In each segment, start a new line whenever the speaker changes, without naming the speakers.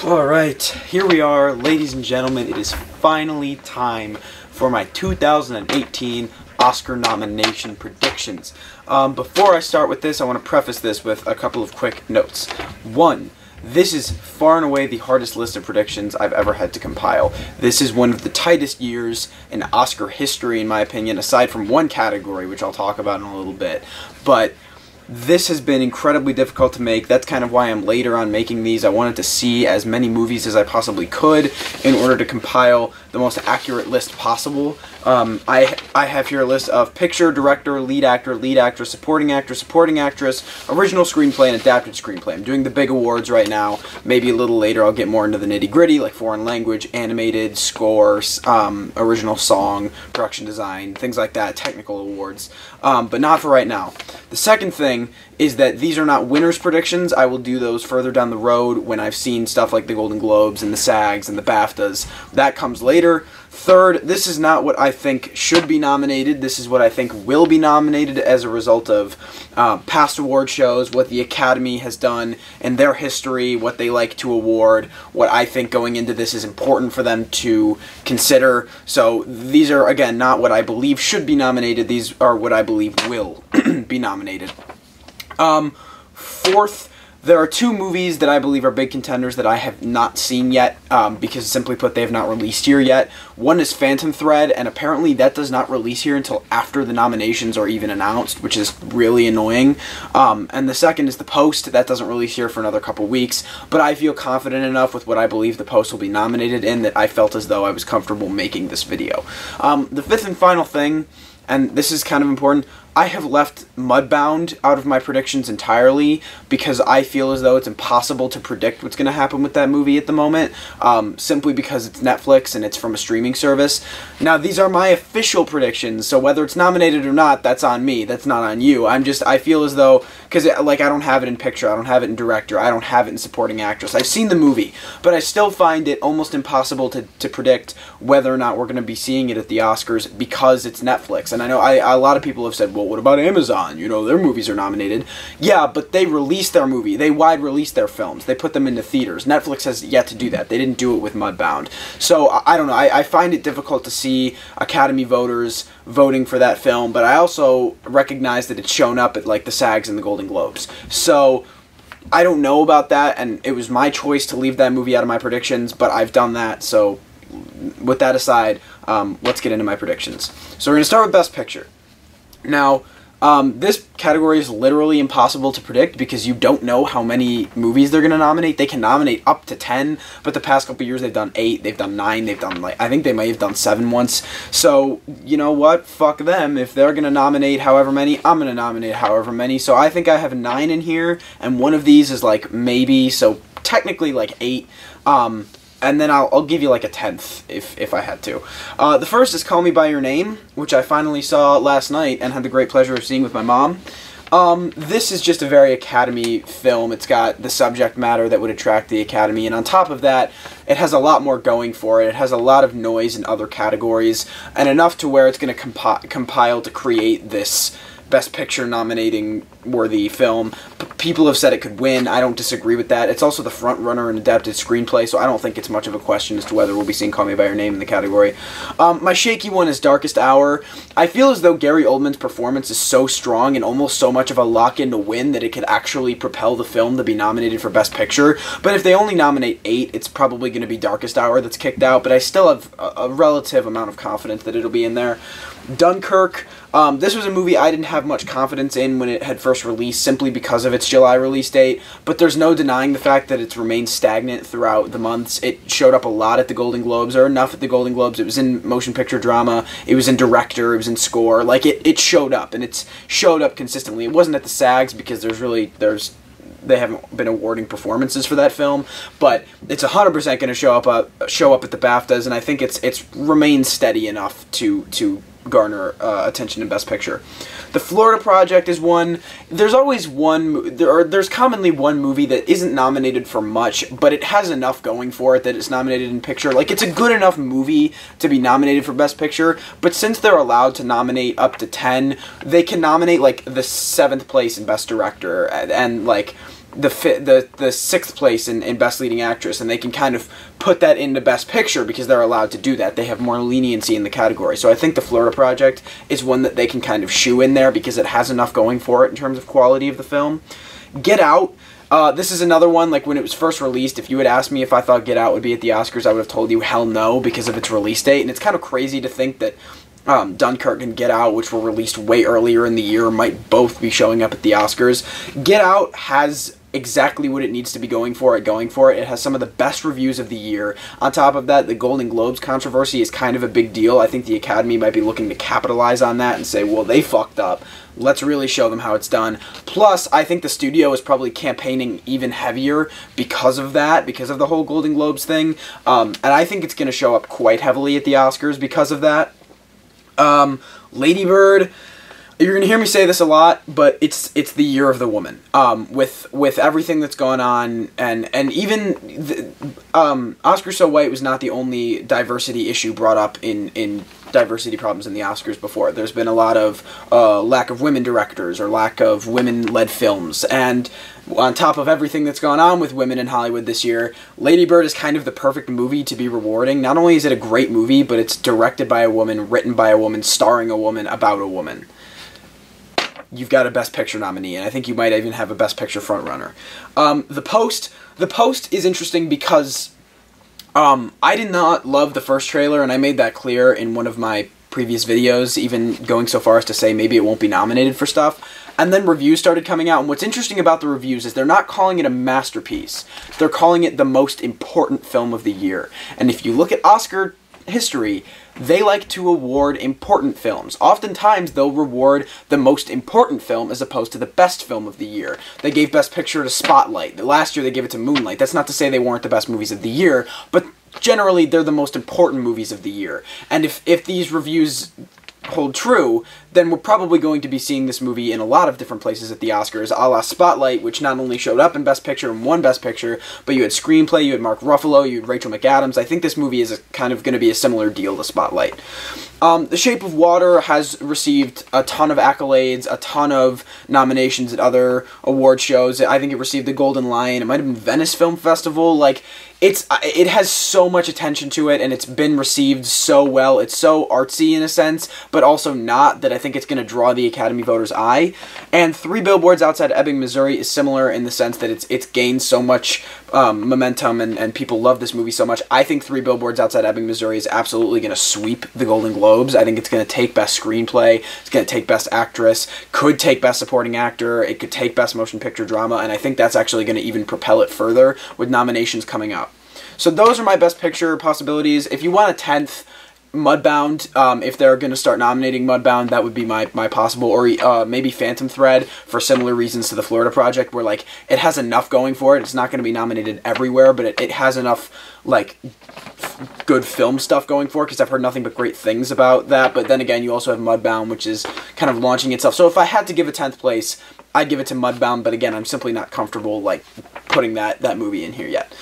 Alright, here we are, ladies and gentlemen. It is finally time for my 2018 Oscar nomination predictions. Before I start with this, I want to preface this with a couple of quick notes. One, this is far and away the hardest list of predictions I've ever had to compile. This is one of the tightest years in Oscar history, in my opinion, aside from one category, which I'll talk about in a little bit. But this has been incredibly difficult to make. That's kind of why I'm later on making these. I wanted to see as many movies as I possibly could in order to compile the most accurate list possible. I have here a list of picture, director, lead actor, supporting actor, supporting actress, original screenplay, and adapted screenplay. I'm doing the big awards right now. Maybe a little later I'll get more into the nitty-gritty, like foreign language, animated, scores, original song, production design, things like that, technical awards. But not for right now. The second thing is that these are not winners' predictions. I will do those further down the road when I've seen stuff like the Golden Globes and the SAGs and the BAFTAs. That comes later. Third, this is not what I think should be nominated. This is what I think will be nominated as a result of past award shows, what the Academy has done in their history, what they like to award, what I think going into this is important for them to consider. So these are, again, not what I believe should be nominated. These are what I believe will be nominated. Fourth, there are two movies that I believe are big contenders that I have not seen yet, because simply put, they have not released here yet. One is Phantom Thread, and apparently that does not release here until after the nominations are even announced, which is really annoying. And the second is The Post. That doesn't release here for another couple weeks, but I feel confident enough with what I believe The Post will be nominated in that I felt as though I was comfortable making this video. The fifth and final thing, and this is kind of important, I have left Mudbound out of my predictions entirely because I feel as though it's impossible to predict what's going to happen with that movie at the moment, simply because it's Netflix and it's from a streaming service. Now, these are my official predictions, so whether it's nominated or not, that's on me. That's not on you. I feel as though, because like I don't have it in picture, I don't have it in director, I don't have it in supporting actress. I've seen the movie, but I still find it almost impossible to predict whether or not we're going to be seeing it at the Oscars because it's Netflix. And I know a lot of people have said, well, what about Amazon? You know, their movies are nominated. Yeah, but they release their movie. They wide release their films. They put them into theaters. Netflix has yet to do that. They didn't do it with Mudbound. So, I don't know. I find it difficult to see Academy voters voting for that film, but I also recognize that it's shown up at, like, the SAGs and the Golden Globes. So I don't know about that, and it was my choice to leave that movie out of my predictions, but I've done that, so with that aside, let's get into my predictions. So we're going to start with Best Picture. Now, this category is literally impossible to predict because you don't know how many movies they're going to nominate. They can nominate up to 10, but the past couple years they've done 8, they've done 9, they've done, like, I think they may have done 7 once. So, you know what? Fuck them. If they're going to nominate however many, I'm going to nominate however many. So I think I have 9 in here, and one of these is, like, maybe, so technically, like, 8. And then I'll give you like a 10th if I had to. The first is Call Me By Your Name, which I finally saw last night and had the great pleasure of seeing with my mom. This is just a very Academy film. It's got the subject matter that would attract the Academy, and on top of that, it has a lot more going for it. It has a lot of noise in other categories, and enough to where it's going to compile to create this Best Picture nominating worthy film. People have said it could win. I don't disagree with that. It's also the front runner in adapted screenplay, so I don't think it's much of a question as to whether we'll be seeing Call Me By Your Name in the category. My shaky one is Darkest Hour. I feel as though Gary Oldman's performance is so strong and almost so much of a lock-in to win that it could actually propel the film to be nominated for Best Picture. But if they only nominate 8, it's probably going to be Darkest Hour that's kicked out, but I still have a relative amount of confidence that it'll be in there. Dunkirk. This was a movie I didn't have much confidence in when it had first released, simply because of its July release date, but there's no denying the fact that it's remained stagnant throughout the months. It showed up a lot at the Golden Globes, or enough at the Golden Globes. It was in motion picture drama, it was in director, it was in score. Like, it showed up, and it's showed up consistently. It wasn't at the SAGs because they haven't been awarding performances for that film, but it's 100% going to show up at the BAFTAs, and I think it's remained steady enough to garner attention in Best Picture. The Florida Project is one. There's always one. There's commonly one movie that isn't nominated for much, but it has enough going for it that it's nominated in picture. Like, it's a good enough movie to be nominated for Best Picture, but since they're allowed to nominate up to 10, they can nominate, like, the 7th place in Best Director, and like, the sixth place in Best Leading Actress, and they can kind of put that into Best Picture because they're allowed to do that. They have more leniency in the category. So I think The Florida Project is one that they can kind of shoe in there because it has enough going for it in terms of quality of the film. Get Out. This is another one, like when it was first released, if you had asked me if I thought Get Out would be at the Oscars, I would have told you hell no because of its release date. And it's kind of crazy to think that Dunkirk and Get Out, which were released way earlier in the year, might both be showing up at the Oscars. Get Out has exactly what it needs to be going for it. It has some of the best reviews of the year. On top of that, the Golden Globes controversy is kind of a big deal. I think the Academy might be looking to capitalize on that and say, well, they fucked up. Let's really show them how it's done. Plus, I think the studio is probably campaigning even heavier because of that, because of the whole Golden Globes thing. And I think it's going to show up quite heavily at the Oscars because of that. Lady Bird, you're going to hear me say this a lot, but it's the year of the woman. With everything that's gone on, and even Oscar So White was not the only diversity issue brought up in diversity problems in the Oscars before. There's been a lot of lack of women directors or lack of women-led films, and on top of everything that's gone on with women in Hollywood this year, Lady Bird is kind of the perfect movie to be rewarding. Not only is it a great movie, but it's directed by a woman, written by a woman, starring a woman, about a woman. You've got a Best Picture nominee, and I think you might even have a Best Picture frontrunner. The Post is interesting because I did not love the first trailer, and I made that clear in one of my previous videos, even going so far as to say maybe it won't be nominated for stuff. And then reviews started coming out, and what's interesting about the reviews is they're not calling it a masterpiece. They're calling it the most important film of the year. And if you look at Oscar history, they like to award important films. Oftentimes, they'll reward the most important film as opposed to the best film of the year. They gave Best Picture to Spotlight. Last year, they gave it to Moonlight. That's not to say they weren't the best movies of the year, but generally, they're the most important movies of the year. And if these reviews hold true, then we're probably going to be seeing this movie in a lot of different places at the Oscars, a la Spotlight, which not only showed up in Best Picture and won Best Picture, but you had Screenplay, you had Mark Ruffalo, you had Rachel McAdams. I think this movie is kind of going to be a similar deal to Spotlight. The Shape of Water has received a ton of accolades, a ton of nominations at other award shows. I think it received the Golden Lion. It might have been Venice Film Festival. Like, it has so much attention to it, and it's been received so well. It's so artsy in a sense, but also not, that I think it's going to draw the Academy voters' eye. And Three Billboards Outside Ebbing, Missouri is similar in the sense that it's gained so much momentum, and people love this movie so much. I think Three Billboards Outside Ebbing, Missouri is absolutely going to sweep the Golden Globes. I think it's going to take Best Screenplay, it's going to take Best Actress, could take Best Supporting Actor, it could take Best Motion Picture Drama, and I think that's actually going to even propel it further with nominations coming up. So those are my Best Picture possibilities. If you want a 10th, Mudbound, if they're going to start nominating Mudbound, that would be my possible, or maybe Phantom Thread, for similar reasons to the Florida Project, where, like, it has enough going for it. It's not going to be nominated everywhere, but it has enough, like, good film stuff going for it, because I've heard nothing but great things about that. But then again, you also have Mudbound, which is kind of launching itself. So if I had to give a 10th place, I'd give it to Mudbound, but again, I'm simply not comfortable, like, putting that movie in here yet.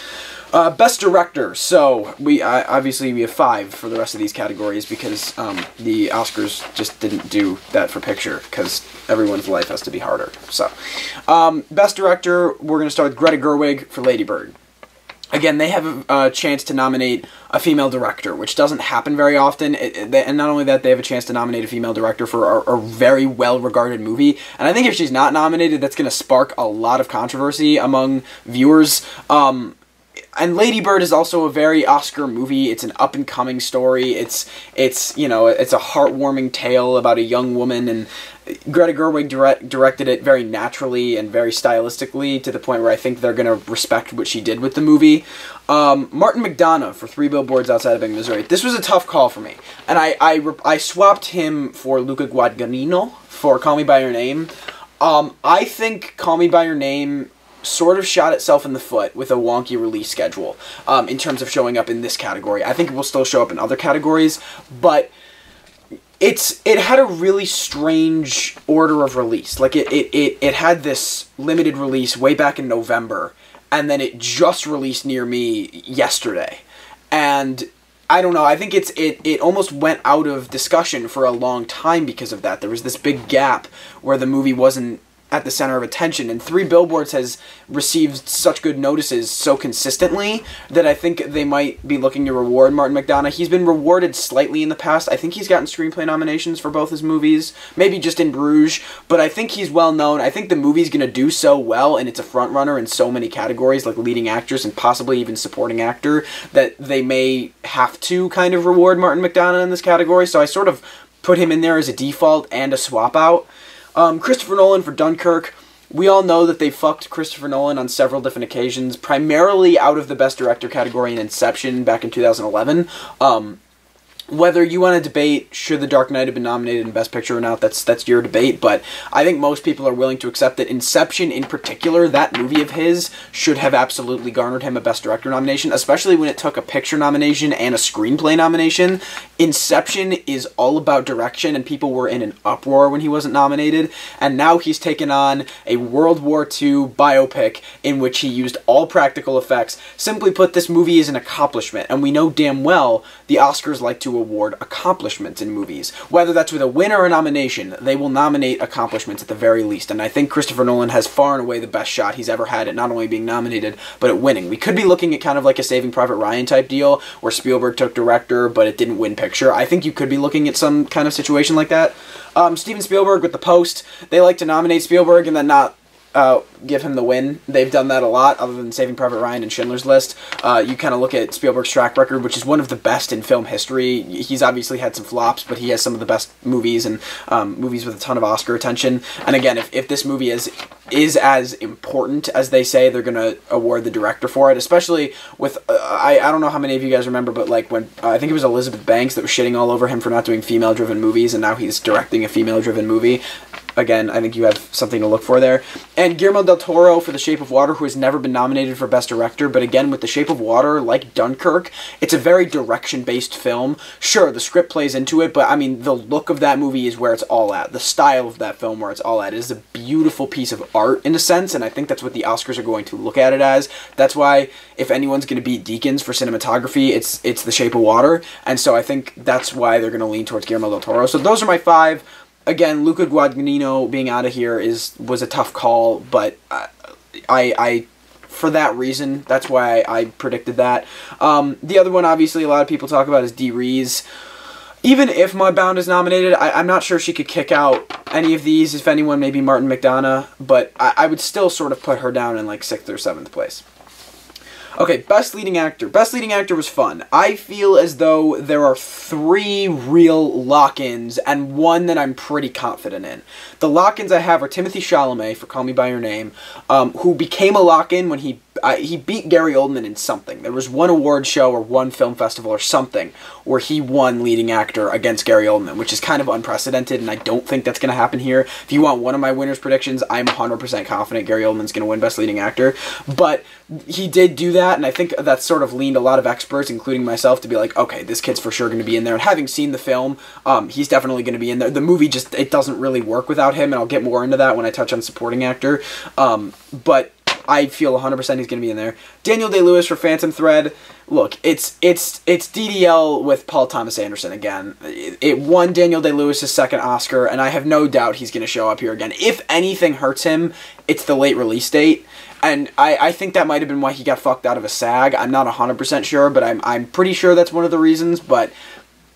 Best Director. So obviously we have 5 for the rest of these categories because the Oscars just didn't do that for picture because everyone's life has to be harder. So Best Director, we're going to start with Greta Gerwig for Lady Bird. Again, they have a chance to nominate a female director, which doesn't happen very often. And not only that, they have a chance to nominate a female director for a very well-regarded movie. And I think if she's not nominated, that's going to spark a lot of controversy among viewers. And Lady Bird is also a very Oscar movie. It's an up-and-coming story. It's you know, it's a heartwarming tale about a young woman, and Greta Gerwig directed it very naturally and very stylistically, to the point where I think they're going to respect what she did with the movie. Martin McDonagh for Three Billboards Outside Ebbing, Missouri. This was a tough call for me, and I swapped him for Luca Guadagnino for Call Me By Your Name. I think Call Me By Your Name sort of shot itself in the foot with a wonky release schedule in terms of showing up in this category. I think it will still show up in other categories, but it had a really strange order of release. Like, it had this limited release way back in November, and then it just released near me yesterday. And I don't know, I think it almost went out of discussion for a long time because of that. There was this big gap where the movie wasn't at the center of attention, and Three Billboards has received such good notices so consistently that I think they might be looking to reward Martin McDonagh. He's been rewarded slightly in the past. I think he's gotten screenplay nominations for both his movies, maybe just in Bruges, but I think he's well known. I think the movie's going to do so well, and it's a front runner in so many categories, like leading actress and possibly even supporting actor, that they may have to kind of reward Martin McDonagh in this category, so I sort of put him in there as a default and a swap out. Christopher Nolan for Dunkirk. We all know that they fucked Christopher Nolan on several different occasions, primarily out of the Best Director category in Inception back in 2011. Whether you want to debate should The Dark Knight have been nominated in Best Picture or not, that's your debate, but I think most people are willing to accept that Inception in particular, that movie of his, should have absolutely garnered him a Best Director nomination, especially when it took a picture nomination and a screenplay nomination. Inception is all about direction, and people were in an uproar when he wasn't nominated, and now he's taken on a World War II biopic in which he used all practical effects. Simply put, this movie is an accomplishment, and we know damn well the Oscars like to award accomplishments in movies. Whether that's with a win or a nomination, they will nominate accomplishments at the very least, and I think Christopher Nolan has far and away the best shot he's ever had at not only being nominated, but at winning. We could be looking at kind of like a Saving Private Ryan type deal, where Spielberg took director, but it didn't win picture. I think you could be looking at some kind of situation like that. Steven Spielberg with The Post, they like to nominate Spielberg and then not give him the win. They've done that a lot, other than Saving Private Ryan and Schindler's List. You kind of look at Spielberg's track record, which is one of the best in film history. He's obviously had some flops, but he has some of the best movies, and movies with a ton of Oscar attention. And again, if this movie is as important as they say, they're going to award the director for it, especially with, I don't know how many of you guys remember, but like when, I think it was Elizabeth Banks that was shitting all over him for not doing female-driven movies, and now he's directing a female-driven movie. Again, I think you have something to look for there. And Guillermo del Toro for The Shape of Water, who has never been nominated for Best Director, but again, with The Shape of Water, like Dunkirk, it's a very direction-based film. Sure, the script plays into it, but I mean, the look of that movie is where it's all at. The style of that film where it's all at. It is a beautiful piece of art, in a sense, and I think that's what the Oscars are going to look at it as. That's why, if anyone's going to beat Deakins for cinematography, it's The Shape of Water, and so I think that's why they're going to lean towards Guillermo del Toro. So those are my 5. Again, Luca Guadagnino being out of here was a tough call, but I for that reason, that's why I predicted that. The other one, obviously, a lot of people talk about is Dee Rees. Even if Mudbound is nominated, I'm not sure she could kick out any of these, if anyone, maybe Martin McDonagh, but I would still sort of put her down in like 6th or 7th place. Okay, Best Leading Actor. Best Leading Actor was fun. I feel as though there are 3 real lock-ins and one that I'm pretty confident in. The lock-ins I have are Timothée Chalamet for Call Me By Your Name, who became a lock-in when he beat Gary Oldman in something. There was one award show or one film festival or something where he won leading actor against Gary Oldman, which is kind of unprecedented, and I don't think that's going to happen here. If you want one of my winner's predictions, I'm 100% confident Gary Oldman's going to win Best Leading Actor. But he did do that, and I think that sort of leaned a lot of experts, including myself, to be like, okay, this kid's for sure going to be in there. And having seen the film, he's definitely going to be in there. The movie just, it doesn't really work without him, and I'll get more into that when I touch on supporting actor. But I feel 100% he's going to be in there. Daniel Day-Lewis for Phantom Thread. Look, it's DDL with Paul Thomas Anderson again. It won Daniel Day-Lewis' 2nd Oscar, and I have no doubt he's going to show up here again. If anything hurts him, it's the late release date. And I think that might have been why he got fucked out of a SAG. I'm not 100% sure, but I'm pretty sure that's one of the reasons. But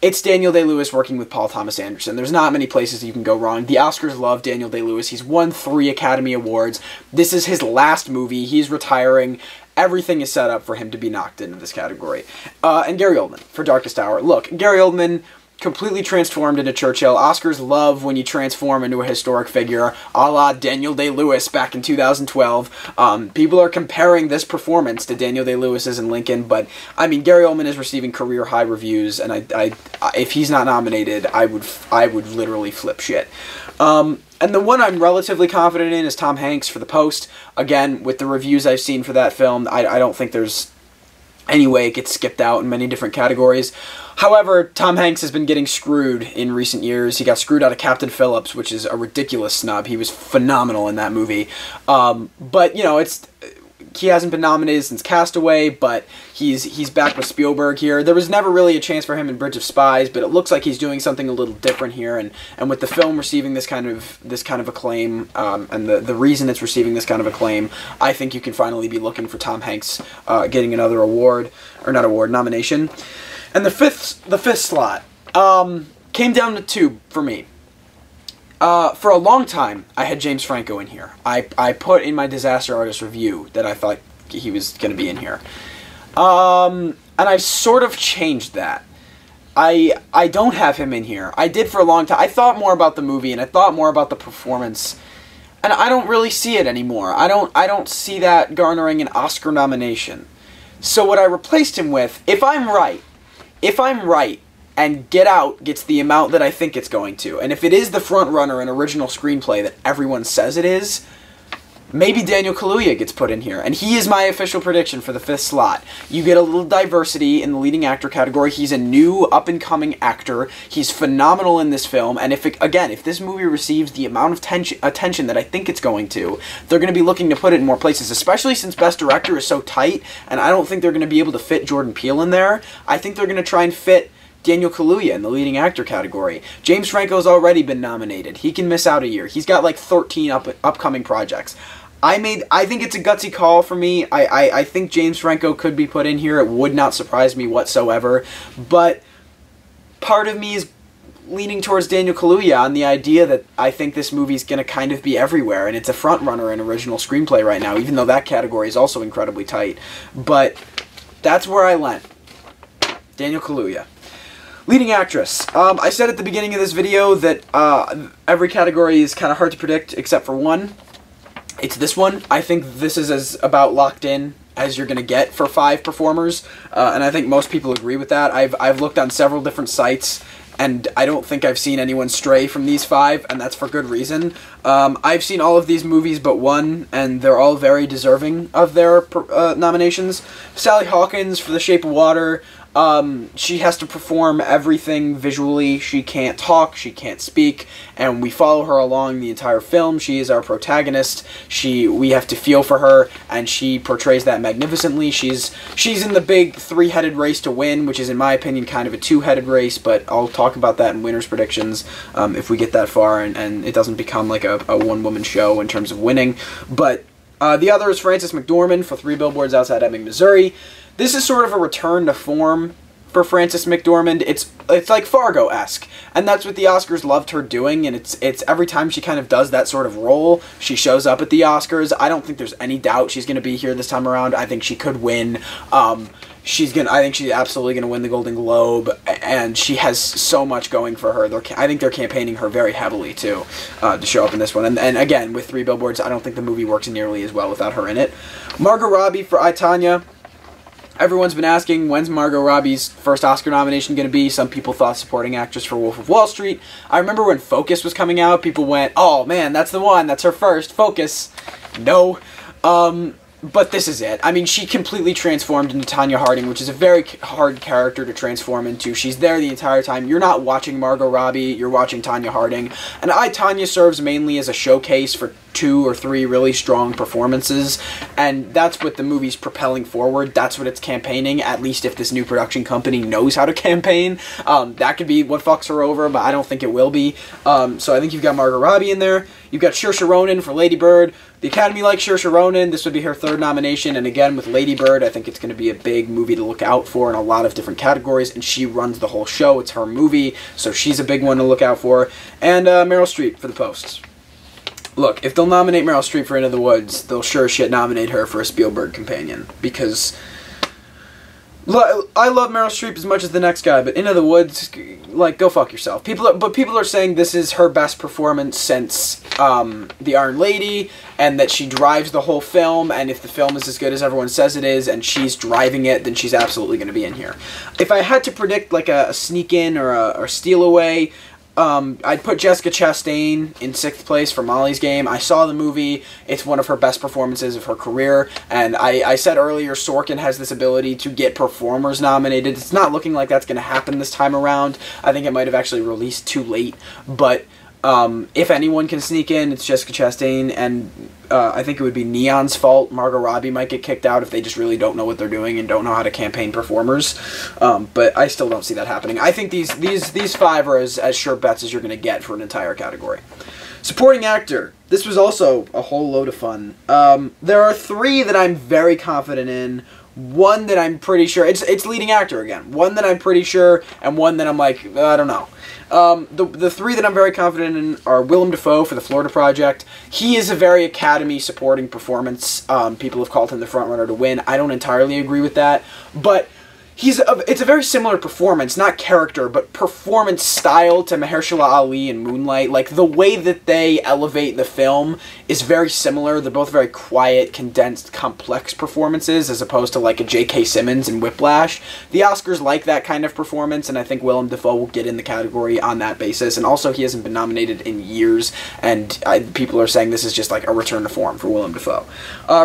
it's Daniel Day-Lewis working with Paul Thomas Anderson. There's not many places you can go wrong. The Oscars love Daniel Day-Lewis. He's won 3 Academy Awards. This is his last movie. He's retiring. Everything is set up for him to be knocked into this category. And Gary Oldman for Darkest Hour. Look, Gary Oldman completely transformed into Churchill. Oscars love when you transform into a historic figure, a la Daniel Day-Lewis back in 2012. People are comparing this performance to Daniel Day-Lewis's in Lincoln, but I mean, Gary Oldman is receiving career high reviews, and I if he's not nominated, I would literally flip shit. And the one I'm relatively confident in is Tom Hanks for The Post. Again, with the reviews I've seen for that film, I don't think there's any way it gets skipped out in many different categories. However, Tom Hanks has been getting screwed in recent years. He got screwed out of Captain Phillips, which is a ridiculous snub. He was phenomenal in that movie. But, you know, he hasn't been nominated since Castaway, but he's back with Spielberg here. There was never really a chance for him in Bridge of Spies, but it looks like he's doing something a little different here. And with the film receiving this kind of acclaim, and the reason it's receiving this kind of acclaim, I think you can finally be looking for Tom Hanks getting another nomination. And the fifth slot came down to two for me. For a long time, I had James Franco in here. I put in my Disaster Artist review that I thought he was going to be in here. And I've sort of changed that. I don't have him in here. I did for a long time. I thought more about the movie, and I thought more about the performance, and I don't really see it anymore. I don't see that garnering an Oscar nomination. So what I replaced him with, if I'm right, and Get Out gets the amount that I think it's going to, and if it is the front runner in original screenplay that everyone says it is, maybe Daniel Kaluuya gets put in here, and he is my official prediction for the fifth slot. You get a little diversity in the leading actor category. He's a new, up-and-coming actor. He's phenomenal in this film, and if this movie receives the amount of attention that I think it's going to, they're going to be looking to put it in more places, especially since Best Director is so tight, and I don't think they're going to be able to fit Jordan Peele in there. I think they're going to try and fit Daniel Kaluuya in the leading actor category. James Franco's already been nominated. He can miss out a year. He's got like 13 upcoming projects. I think it's a gutsy call for me. I think James Franco could be put in here. It would not surprise me whatsoever. But part of me is leaning towards Daniel Kaluuya on the idea that I think this movie's going to kind of be everywhere, and it's a front runner in original screenplay right now, even though that category is also incredibly tight. But that's where I went. Daniel Kaluuya. Leading actress. I said at the beginning of this video that every category is kind of hard to predict except for one. It's this one. I think this is as about locked in as you're going to get for 5 performers, and I think most people agree with that. I've looked on several different sites, and I don't think I've seen anyone stray from these 5, and that's for good reason. I've seen all of these movies but one, and they're all very deserving of their nominations. Sally Hawkins for The Shape of Water. She has to perform everything visually. She can't talk, she can't speak, and we follow her along the entire film. She is our protagonist. We have to feel for her, and she portrays that magnificently. She's in the big 3-headed race to win, which is, in my opinion, kind of a 2-headed race, but I'll talk about that in winner's predictions if we get that far, and it doesn't become like a one-woman show in terms of winning. But the other is Frances McDormand for 3 Billboards Outside Ebbing, Missouri. This is sort of a return to form for Frances McDormand. It's like Fargo-esque, and that's what the Oscars loved her doing, and it's every time she kind of does that sort of role, she shows up at the Oscars. I don't think there's any doubt she's going to be here this time around. I think she could win. I think she's absolutely going to win the Golden Globe, and she has so much going for her. I think they're campaigning her very heavily, too, to show up in this one. And again, with 3 Billboards, I don't think the movie works nearly as well without her in it. Margot Robbie for I, Tonya. Everyone's been asking, when's Margot Robbie's first Oscar nomination going to be? Some people thought supporting actress for Wolf of Wall Street. I remember when Focus was coming out, people went, oh man, that's the one, that's her first, Focus. No. But this is it. I mean, she completely transformed into Tonya Harding, which is a very hard character to transform into. She's there the entire time. You're not watching Margot Robbie, you're watching Tonya Harding. And I, Tonya serves mainly as a showcase for 2 or 3 really strong performances, and that's what the movie's propelling forward. That's what it's campaigning, at least if this new production company knows how to campaign. That could be what fucks her over, but I don't think it will be. So I think you've got Margot Robbie in there. You've got Saoirse Ronan for Lady Bird. The Academy likes Saoirse Ronan. This would be her 3rd nomination, and again, with Lady Bird, I think it's going to be a big movie to look out for in a lot of different categories, and she runs the whole show. It's her movie, so she's a big one to look out for. And Meryl Streep for The Post. Look, if they'll nominate Meryl Streep for Into the Woods, they'll sure shit nominate her for a Spielberg companion, because I love Meryl Streep as much as the next guy, but Into the Woods, like, go fuck yourself. People are saying this is her best performance since The Iron Lady, and that she drives the whole film, and if the film is as good as everyone says it is, and she's driving it, then she's absolutely going to be in here. If I had to predict, like, a sneak in or a steal away, I'd put Jessica Chastain in 6th place for Molly's Game. I saw the movie. It's one of her best performances of her career. And I said earlier, Sorkin has this ability to get performers nominated. It's not looking like that's going to happen this time around. I think it might have actually released too late. But If anyone can sneak in, it's Jessica Chastain, and I think it would be Neon's fault. Margot Robbie might get kicked out if they just really don't know what they're doing and don't know how to campaign performers. But I still don't see that happening. I think these five are as sure bets as you're going to get for an entire category. Supporting actor. This was also a whole load of fun. There are three that I'm very confident in. One that I'm pretty sure... It's leading actor again. One that I'm pretty sure, and one that I'm like, I don't know. The three that I'm very confident in are Willem Dafoe for The Florida Project. He is a very Academy supporting performance. People have called him the frontrunner to win. I don't entirely agree with that, but it's a very similar performance, not character, but performance style to Mahershala Ali in Moonlight. Like, the way that they elevate the film is very similar. They're both very quiet, condensed, complex performances, as opposed to, like, a J.K. Simmons in Whiplash. The Oscars like that kind of performance, and I think Willem Dafoe will get in the category on that basis. And also, he hasn't been nominated in years, and people are saying this is just, like, a return to form for Willem Dafoe.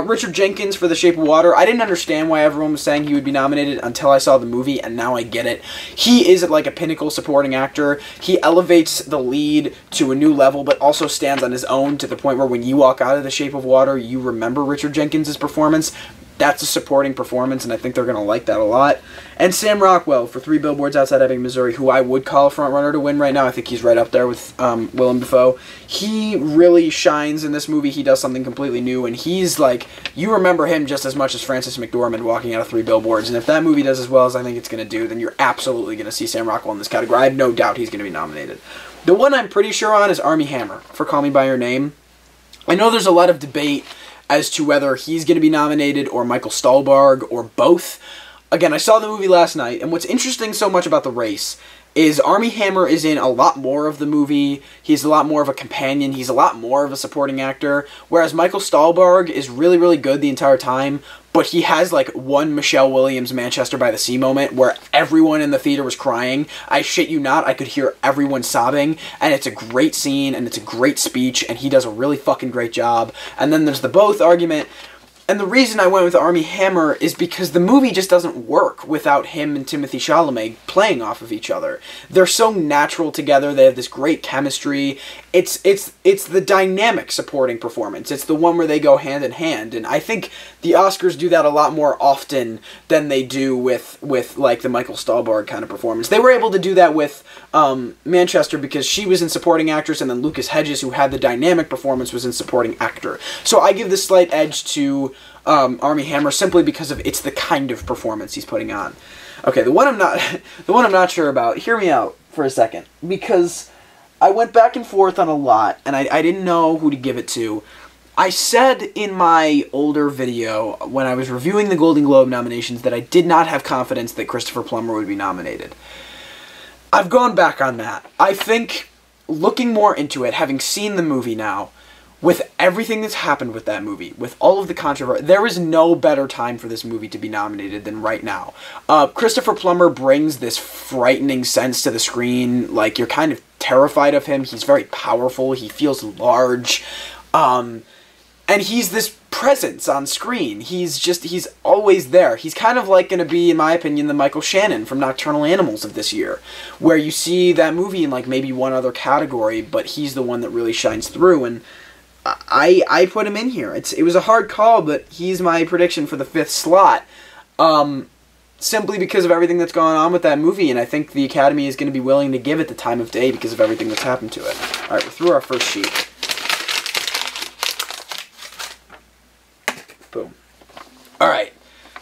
Richard Jenkins for The Shape of Water. I didn't understand why everyone was saying he would be nominated until I saw the movie, and now I get it. He is like a pinnacle supporting actor. He elevates the lead to a new level, but also stands on his own to the point where when you walk out of The Shape of Water, you remember Richard Jenkins' performance. That's a supporting performance, and I think they're going to like that a lot. And Sam Rockwell for 3 Billboards Outside Ebbing, Missouri, who I would call a frontrunner to win right now. I think he's right up there with Willem Dafoe. He really shines in this movie. He does something completely new, and he's like, you remember him just as much as Frances McDormand walking out of 3 Billboards. And if that movie does as well as I think it's going to do, then you're absolutely going to see Sam Rockwell in this category. I have no doubt he's going to be nominated. The one I'm pretty sure on is Armie Hammer for Call Me By Your Name. I know there's a lot of debate as to whether he's going to be nominated or Michael Stuhlbarg or both. Again, I saw the movie last night, and what's interesting so much about the race is Armie Hammer is in a lot more of the movie. He's a lot more of a companion. He's a lot more of a supporting actor, whereas Michael Stuhlbarg is really, really good the entire time, but he has like one Michelle Williams Manchester by the Sea moment where everyone in the theater was crying. I shit you not, I could hear everyone sobbing, and it's a great scene, and it's a great speech, and he does a really fucking great job. And then there's the both argument. And the reason I went with Armie Hammer is because the movie just doesn't work without him and Timothée Chalamet playing off of each other. They're so natural together. They have this great chemistry. It's the dynamic supporting performance. It's the one where they go hand in hand. And I think the Oscars do that a lot more often than they do with like the Michael Stuhlbarg kind of performance. They were able to do that with Manchester because she was in supporting actress, and then Lucas Hedges, who had the dynamic performance, was in supporting actor. So I give this slight edge to Armie Hammer simply because of it's the kind of performance he's putting on. Okay, the one I'm not sure about. Hear me out for a second, because I went back and forth on a lot, and I didn't know who to give it to. I said in my older video when I was reviewing the Golden Globe nominations that I did not have confidence that Christopher Plummer would be nominated. I've gone back on that. I think, looking more into it, having seen the movie now, with everything that's happened with that movie, with all of the controversy, there is no better time for this movie to be nominated than right now. Christopher Plummer brings this frightening sense to the screen. Like, you're kind of terrified of him. He's very powerful. He feels large. And he's this presence on screen. He's always there. He's kind of like going to be, in my opinion, the Michael Shannon from Nocturnal Animals of this year, where you see that movie in like maybe one other category, but he's the one that really shines through. And I put him in here. It was a hard call, but he's my prediction for the 5th slot. Simply because of everything that's going on with that movie, and I think the Academy is going to be willing to give it the time of day because of everything that's happened to it. Alright, we're through our first sheet. Boom. Alright.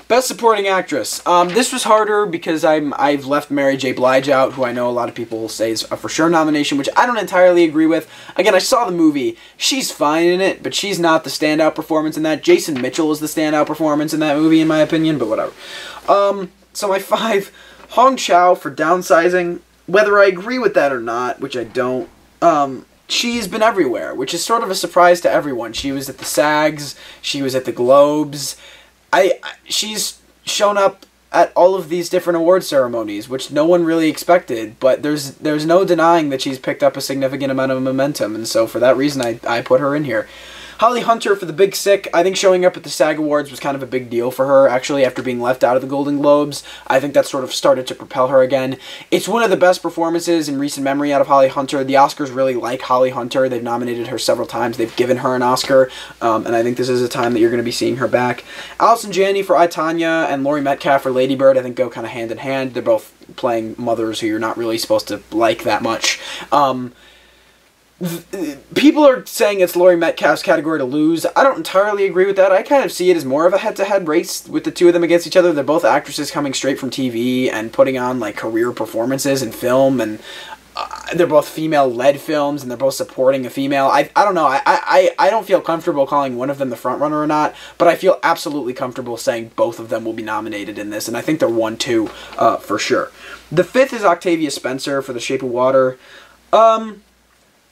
Best Supporting Actress. This was harder because I've left Mary J. Blige out, who I know a lot of people will say is a for sure nomination, which I don't entirely agree with. Again, I saw the movie. She's fine in it, but she's not the standout performance in that. Jason Mitchell is the standout performance in that movie, in my opinion, but whatever. So my 5, Hong Chow for Downsizing. Whether I agree with that or not, which I don't, she's been everywhere, which is sort of a surprise to everyone. She was at the SAGs, she was at the Globes. She's shown up at all of these different award ceremonies, which no one really expected, but there's no denying that she's picked up a significant amount of momentum, and so for that reason I put her in here. Holly Hunter for The Big Sick. I think showing up at the SAG Awards was kind of a big deal for her, actually, after being left out of the Golden Globes. I think that sort of started to propel her again. It's one of the best performances in recent memory out of Holly Hunter. The Oscars really like Holly Hunter. They've nominated her several times. They've given her an Oscar, and I think this is a time that you're going to be seeing her back. Allison Janney for I, Tonya and Laurie Metcalf for Lady Bird, I think, go kind of hand in hand. They're both playing mothers who you're not really supposed to like that much. People are saying it's Laurie Metcalf's category to lose. I don't entirely agree with that. I kind of see it as more of a head-to-head race with the two of them against each other. They're both actresses coming straight from TV and putting on like career performances in film, and they're both female-led films, and they're both supporting a female. I don't know. I don't feel comfortable calling one of them the front-runner or not, but I feel absolutely comfortable saying both of them will be nominated in this, and I think they're 1-2 for sure. The fifth is Octavia Spencer for The Shape of Water.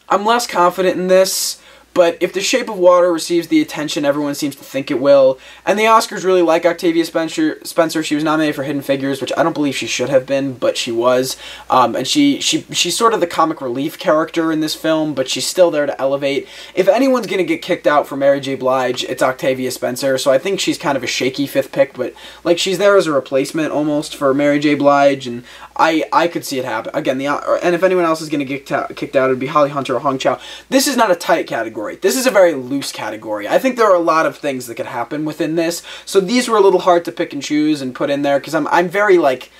I'm less confident in this, but if The Shape of Water receives the attention everyone seems to think it will, and the Oscars really like Octavia Spencer, she was nominated for Hidden Figures, which I don't believe she should have been, but she was, and she's sort of the comic relief character in this film, but she's still there to elevate. If anyone's going to get kicked out for Mary J. Blige, it's Octavia Spencer, so I think she's kind of a shaky fifth pick, but like she's there as a replacement almost for Mary J. Blige, and I could see it happen. Again, and if anyone else is going to get kicked out, it would be Holly Hunter or Hong Chow. This is not a tight category. This is a very loose category. I think there are a lot of things that could happen within this, so these were a little hard to pick and choose and put in there, because I'm very, like,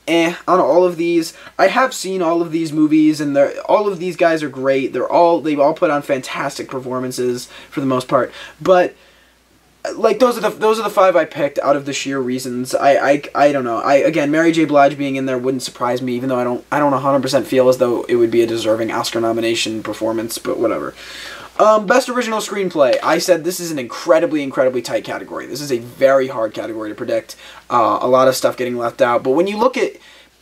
on all of these. I have seen all of these movies, and all of these guys are great. They've all put on fantastic performances for the most part, but like those are the five I picked out of the sheer reasons. I don't know. Again, Mary J. Blige being in there wouldn't surprise me, even though I don't 100% feel as though it would be a deserving Oscar nomination performance, but whatever. Best Original Screenplay. I said this is an incredibly tight category. This is a very hard category to predict. A lot of stuff getting left out. But when you look at...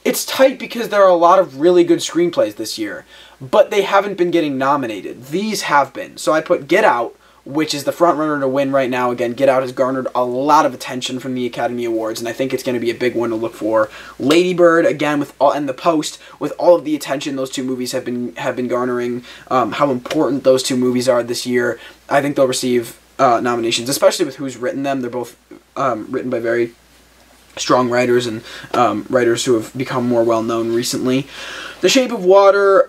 It's tight because there are a lot of really good screenplays this year. But they haven't been getting nominated. These have been. So I put Get Out, which is the frontrunner to win right now. Again, Get Out has garnered a lot of attention from the Academy Awards, and I think it's going to be a big one to look for. Lady Bird, again, and The Post, with all of the attention those two movies have been garnering, how important those two movies are this year. I think they'll receive nominations, especially with who's written them. They're both written by very strong writers and writers who have become more well-known recently. The Shape of Water,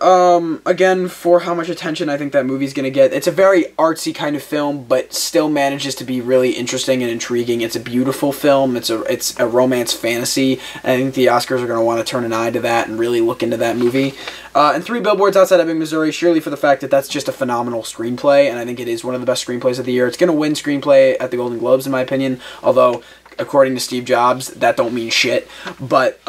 again, for how much attention I think that movie's going to get. It's a very artsy kind of film, but still manages to be really interesting and intriguing. It's a beautiful film. It's a romance fantasy, and I think the Oscars are going to want to turn an eye to that and really look into that movie. And Three Billboards Outside Ebbing, Missouri, surely for the fact that that's just a phenomenal screenplay, and I think it is one of the best screenplays of the year. It's going to win screenplay at the Golden Globes, in my opinion, although, according to Steve Jobs, that don't mean shit. But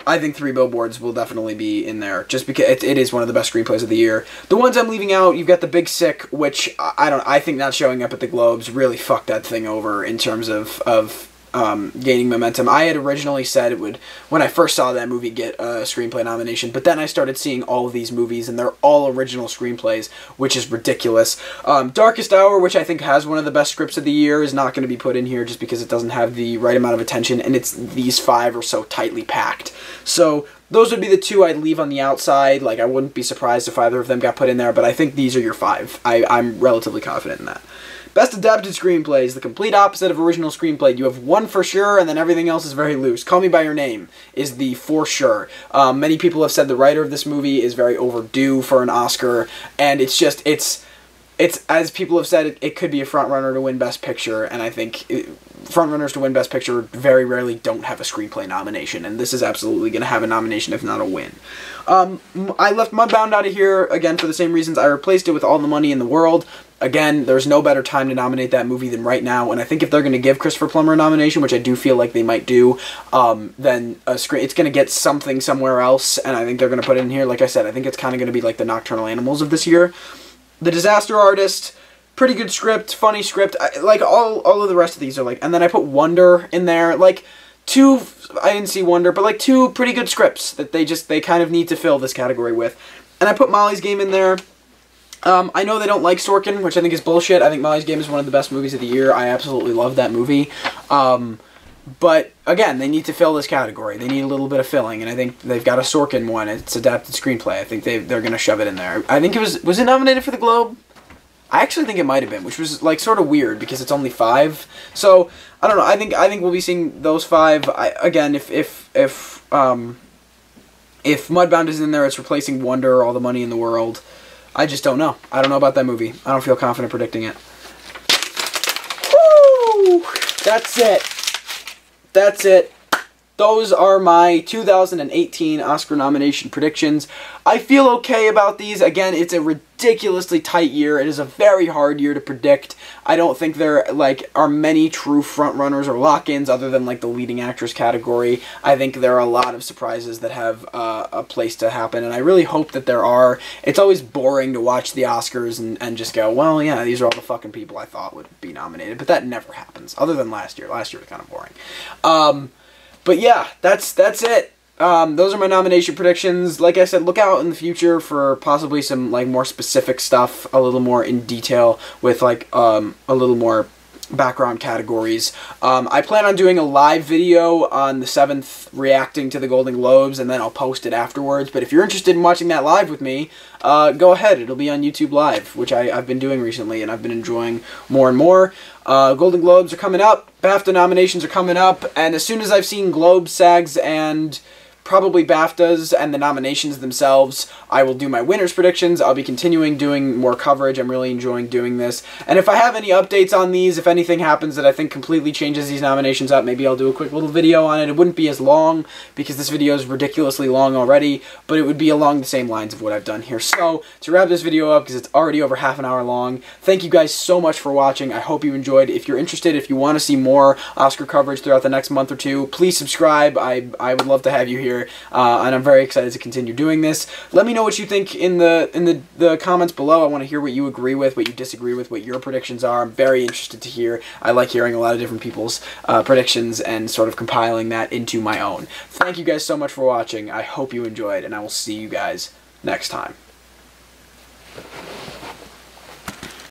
I think Three Billboards will definitely be in there, just because it is one of the best screenplays of the year. The ones I'm leaving out, you've got The Big Sick, which I think not showing up at the Globes really fucked that thing over in terms of gaining momentum. I had originally said it would, when I first saw that movie, get a screenplay nomination, but then I started seeing all of these movies, and they're all original screenplays, which is ridiculous. Darkest Hour, which I think has one of the best scripts of the year, is not going to be put in here just because it doesn't have the right amount of attention, and these five are so tightly packed. So those would be the two I'd leave on the outside. Like, I wouldn't be surprised if either of them got put in there, but I think these are your five. I'm relatively confident in that. Best Adapted Screenplay is the complete opposite of Original Screenplay. You have one for sure, and then everything else is very loose. Call Me By Your Name is the for sure. Many people have said the writer of this movie is very overdue for an Oscar, and it's as people have said, it could be a frontrunner to win Best Picture, and I think frontrunners to win Best Picture very rarely don't have a screenplay nomination, and this is absolutely going to have a nomination, if not a win. I left Mudbound out of here, again, for the same reasons. I replaced it with All the Money in the World. Again, there's no better time to nominate that movie than right now, and I think if they're going to give Christopher Plummer a nomination, which I do feel like they might do, then it's going to get something somewhere else, and I think they're going to put it in here. Like I said, I think it's kind of going to be like the Nocturnal Animals of this year. The Disaster Artist, pretty good script, funny script, like all of the rest of these are like, and then I put Wonder in there, like I didn't see Wonder, but like two pretty good scripts that they kind of need to fill this category with. And I put Molly's Game in there. I know they don't like Sorkin, which I think is bullshit. I think Molly's Game is one of the best movies of the year. I absolutely love that movie. But, again, they need to fill this category. They need a little bit of filling, and I think they've got a Sorkin one. It's adapted screenplay. I think they're going to shove it in there. I think was it nominated for the Globe? I actually think it might have been, which was like sort of weird because it's only 5. So I don't know. I think we'll be seeing those 5. Again, if Mudbound is in there, it's replacing Wonder, All the Money in the World. I just don't know. I don't know about that movie. I don't feel confident predicting it. Woo! That's it. That's it. Those are my 2018 Oscar nomination predictions. I feel okay about these. Again, it's a ridiculously tight year. It is a very hard year to predict. I don't think there are many true frontrunners or lock-ins other than like the leading actress category. I think there are a lot of surprises that have a place to happen, and I really hope that there are. It's always boring to watch the Oscars and just go, well, yeah, these are all the fucking people I thought would be nominated, but that never happens, other than last year. Last year was kind of boring. But yeah, that's it. Those are my nomination predictions. Like I said, look out in the future for possibly some like more specific stuff, a little more in detail with like a little more background categories. I plan on doing a live video on the 7th reacting to the Golden Globes, and then I'll post it afterwards. But if you're interested in watching that live with me, go ahead. It'll be on YouTube Live, which I've been doing recently, and I've been enjoying more and more. Golden Globes are coming up. BAFTA nominations are coming up, and as soon as I've seen Globes, SAGs, and probably BAFTAs and the nominations themselves, I will do my winners predictions. I'll be continuing doing more coverage. I'm really enjoying doing this. And if I have any updates on these, if anything happens that I think completely changes these nominations up, maybe I'll do a quick little video on it. It wouldn't be as long because this video is ridiculously long already, but it would be along the same lines of what I've done here. So, to wrap this video up, because it's already over half an hour long, thank you guys so much for watching. I hope you enjoyed. If you're interested, if you want to see more Oscar coverage throughout the next month or two, please subscribe. I would love to have you here. And I'm very excited to continue doing this. Let me know what you think in the comments below. I want to hear what you agree with, what you disagree with, what your predictions are. I'm very interested to hear. I like hearing a lot of different people's predictions and sort of compiling that into my own. Thank you guys so much for watching. I hope you enjoyed, and I will see you guys next time.